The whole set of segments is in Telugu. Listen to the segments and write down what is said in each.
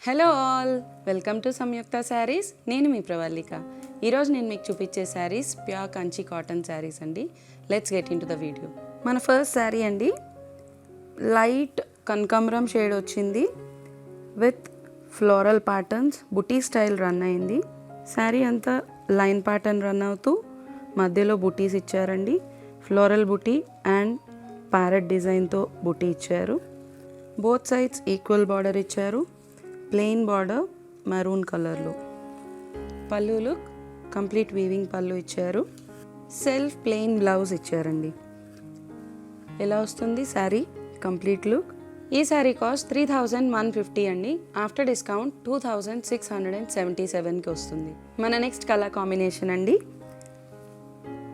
హలో ఆల్, వెల్కమ్ టు సంయుక్త శారీస్. నేను మీ ప్రవళిక. ఈరోజు నేను మీకు చూపించే శారీస్ ప్యూర్ కంచి కాటన్ శారీస్ అండి. Let's get in to the video. మన ఫస్ట్ శారీ అండి, లైట్ కనకాంబరం షేడ్ వచ్చింది with floral patterns, buti style run అయింది. శారీ అంతా లైన్ ప్యాటర్న్ రన్ అవుతూ మధ్యలో బుటీస్ ఇచ్చారండి. ఫ్లోరల్ బుటీ అండ్ ప్యారెట్ డిజైన్తో బుటీ ఇచ్చారు. బోత్ సైడ్స్ ఈక్వల్ బార్డర్ ఇచ్చారు. ప్లెయిన్ బార్డర్ మెరూన్ కలర్లో. పళ్ళు లుక్ కంప్లీట్ వీవింగ్ పళ్ళు ఇచ్చారు. సెల్ఫ్ ప్లెయిన్ బ్లౌజ్ ఇచ్చారండి. ఎలా వస్తుంది శారీ కంప్లీట్ లుక్? ఈ శారీ కాస్ట్ 3150 అండి. ఆఫ్టర్ డిస్కౌంట్ 2677కి వస్తుంది. మన నెక్స్ట్ కలర్ కాంబినేషన్ అండి,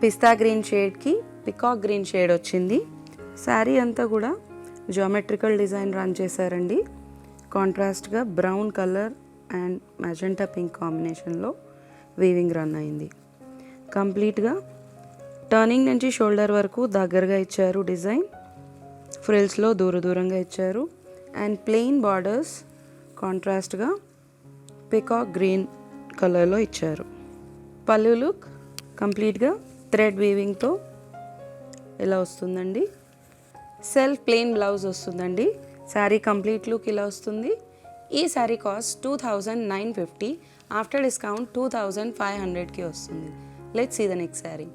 పిస్తా గ్రీన్ షేడ్కి పికాక్ గ్రీన్ షేడ్ వచ్చింది. శారీ అంతా కూడా జియోమెట్రికల్ డిజైన్ రన్ చేశారండి. కాంట్రాస్ట్గా brown colour and magenta pink కాంబినేషన్లో వీవింగ్ రన్ అయింది. కంప్లీట్గా టర్నింగ్ నుంచి షోల్డర్ వరకు దగ్గరగా ఇచ్చారు డిజైన్. ఫ్రిల్స్లో దూరంగా ఇచ్చారు అండ్ ప్లెయిన్ బార్డర్స్ కాంట్రాస్ట్గా పికాక్ గ్రీన్ కలర్లో ఇచ్చారు. పళ్ళు లుక్ కంప్లీట్గా థ్రెడ్ వీవింగ్తో ఇలా వస్తుందండి. సెల్ఫ్ ప్లెయిన్ బ్లౌజ్ వస్తుందండి. శారీ కంప్లీట్ లుక్ ఇలా వస్తుంది. ఈ శారీ కాస్ట్ 2950, ఆఫ్టర్ డిస్కౌంట్ 2500కి వస్తుంది. Let's see the next sari.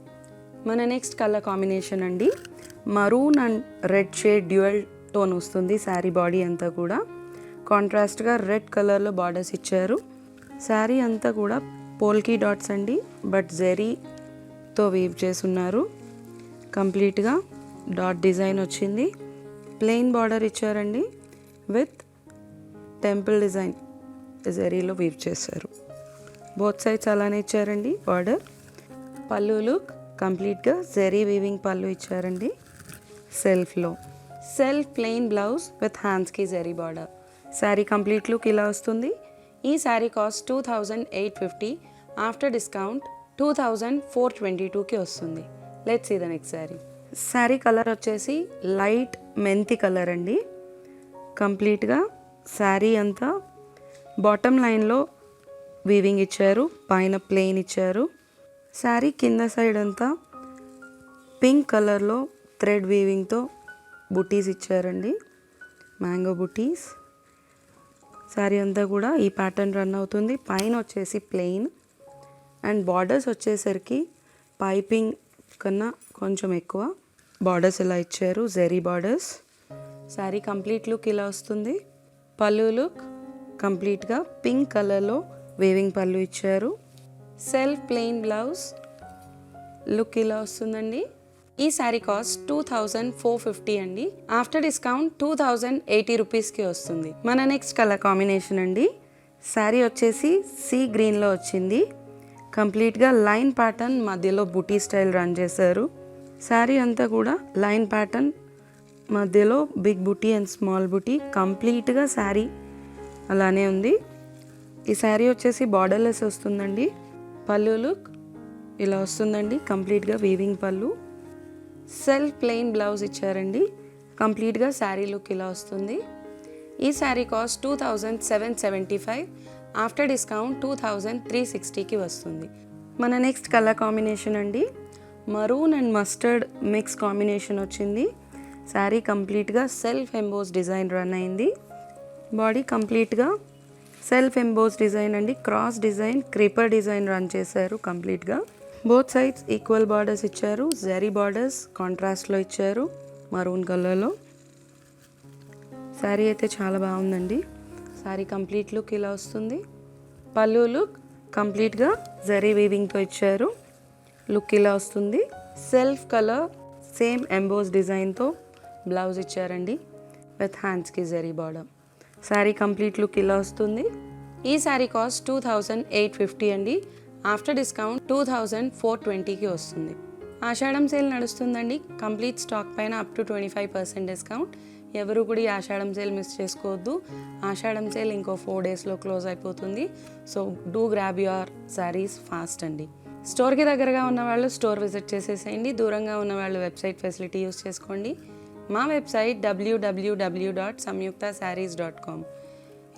మన నెక్స్ట్ కలర్ కాంబినేషన్ అండి, maroon and red shade dual tone వస్తుంది. శారీ బాడీ అంతా కూడా కాంట్రాస్ట్గా రెడ్ కలర్లో బార్డర్స్ ఇచ్చారు. శారీ అంతా కూడా పోల్కీ డాట్స్ అండి, బట్ జెరీతో వీవ్ చేసున్నారు. కంప్లీట్గా డాట్ డిజైన్ వచ్చింది. ప్లెయిన్ బార్డర్ ఇచ్చారండి విత్ టెంపుల్ డిజైన్ జెరీలో వీవ్ చేశారు. బోత్ సైడ్స్ అలానే ఇచ్చారండి బార్డర్. పళ్ళు లుక్ కంప్లీట్గా జెరీ వీవింగ్ పళ్ళు ఇచ్చారండి. సెల్ఫ్లో సెల్ఫ్ ప్లెయిన్ బ్లౌజ్ విత్ హ్యాండ్స్కి zari border. Sari complete look ఇలా వస్తుంది. ఈ శారీ కాస్ట్ 2850, ఆఫ్టర్ డిస్కౌంట్ 2422కి వస్తుంది. Let's see the next sari. Sari colour వచ్చేసి లైట్ మెంతి కలర్ అండి. కంప్లీట్గా శారీ అంతా బాటమ్ లైన్లో వీవింగ్ ఇచ్చారు, పైన ప్లెయిన్ ఇచ్చారు. శారీ కింద సైడ్ అంతా పింక్ కలర్లో థ్రెడ్ వీవింగ్తో బుటీస్ ఇచ్చారండి, మ్యాంగో బుటీస్. శారీ అంతా కూడా ఈ ప్యాటర్న్ రన్ అవుతుంది. పైన వచ్చేసి ప్లెయిన్ అండ్ బార్డర్స్ వచ్చేసరికి పైపింగ్ కన్నా కొంచెం ఎక్కువ బార్డర్స్ ఇలా ఇచ్చారు, zari borders. Sari complete look ఇలా వస్తుంది. పళ్ళు లుక్ కంప్లీట్గా పింక్ కలర్లో వేవింగ్ పళ్ళు ఇచ్చారు. సెల్ఫ్ ప్లెయిన్ బ్లౌజ్ లుక్ ఇలా వస్తుందండి. ఈ శారీ కాస్ట్ 2450 అండి. ఆఫ్టర్ డిస్కౌంట్ 2080 రూపీస్కి వస్తుంది. మన నెక్స్ట్ కలర్ కాంబినేషన్ అండి, శారీ వచ్చేసి సీ గ్రీన్లో వచ్చింది. కంప్లీట్గా లైన్ ప్యాటర్న్ మధ్యలో బుటీ స్టైల్ రన్ చేశారు. శారీ అంతా కూడా లైన్ ప్యాటర్న్ మధ్యలో బిగ్ బుటీ అండ్ స్మాల్ బుటీ. కంప్లీట్గా శారీ అలానే ఉంది. ఈ శారీ వచ్చేసి బార్డర్లెస్ వస్తుందండి. పళ్ళు లుక్ ఇలా వస్తుందండి, కంప్లీట్గా వీవింగ్ పళ్ళు. సెల్ఫ్ ప్లెయిన్ బ్లౌజ్ ఇచ్చారండి. కంప్లీట్గా శారీ లుక్ ఇలా వస్తుంది. ఈ శారీ కాస్ట్ 2775, ఆఫ్టర్ డిస్కౌంట్ 2360కి వస్తుంది. మన నెక్స్ట్ కలర్ కాంబినేషన్ అండి, maroon and mustard mix combination వచ్చింది. శారీ కంప్లీట్గా సెల్ఫ్ ఎంబోస్ డిజైన్ రన్ అయింది. బాడీ కంప్లీట్గా సెల్ఫ్ ఎంబోస్ డిజైన్ అండి, cross design creeper design run చేశారు కంప్లీట్గా. బోత్ సైడ్స్ ఈక్వల్ బార్డర్స్ ఇచ్చారు, జెరీ బార్డర్స్ కాంట్రాస్ట్లో ఇచ్చారు మరూన్ కలర్లో. శారీ అయితే చాలా బాగుందండి. శారీ కంప్లీట్ లుక్ ఇలా వస్తుంది. పళ్ళు లుక్ కంప్లీట్గా జెరీ వీవింగ్తో ఇచ్చారు, లుక్ ఇలా వస్తుంది. సెల్ఫ్ కలర్ సేమ్ ఎంబోస్ డిజైన్తో బ్లౌజ్ ఇచ్చారండి విత్ హ్యాండ్స్కి zari border. Sari complete look ఇలా వస్తుంది. ఈ శారీ కాస్ట్ 2850 అండి. ఆఫ్టర్ డిస్కౌంట్ 2420కి వస్తుంది. ఆషాఢం సేల్ నడుస్తుందండి. కంప్లీట్ స్టాక్ పైన అప్ టు 25% డిస్కౌంట్. ఎవరు కూడా ఈ ఆషాఢం సేల్ మిస్ చేసుకోవద్దు. ఆషాఢం సేల్ ఇంకో 4 డేస్లో క్లోజ్ అయిపోతుంది. So do grab your saris fast అండి. స్టోర్కి దగ్గరగా ఉన్న వాళ్ళు స్టోర్ విజిట్ చేసేసేయండి. దూరంగా ఉన్న వాళ్ళు వెబ్సైట్ ఫెసిలిటీ యూస్ చేసుకోండి. మా వెబ్సైట్ www.samyuktasarees.com.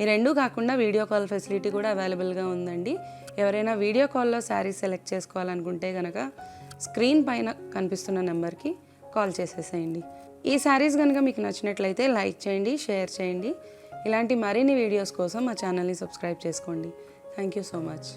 ఈ రెండు కాకుండా వీడియో కాల్ ఫెసిలిటీ కూడా అవైలబుల్గా ఉందండి. ఎవరైనా వీడియో కాల్లో శారీస్ సెలెక్ట్ చేసుకోవాలనుకుంటే కనుక స్క్రీన్ పైన కనిపిస్తున్న నెంబర్కి కాల్ చేసేసేయండి. ఈ శారీస్ కనుక మీకు నచ్చినట్లయితే లైక్ చేయండి, షేర్ చేయండి. ఇలాంటి మరిన్ని వీడియోస్ కోసం మా ఛానల్ని సబ్స్క్రైబ్ చేసుకోండి. Thank you so much.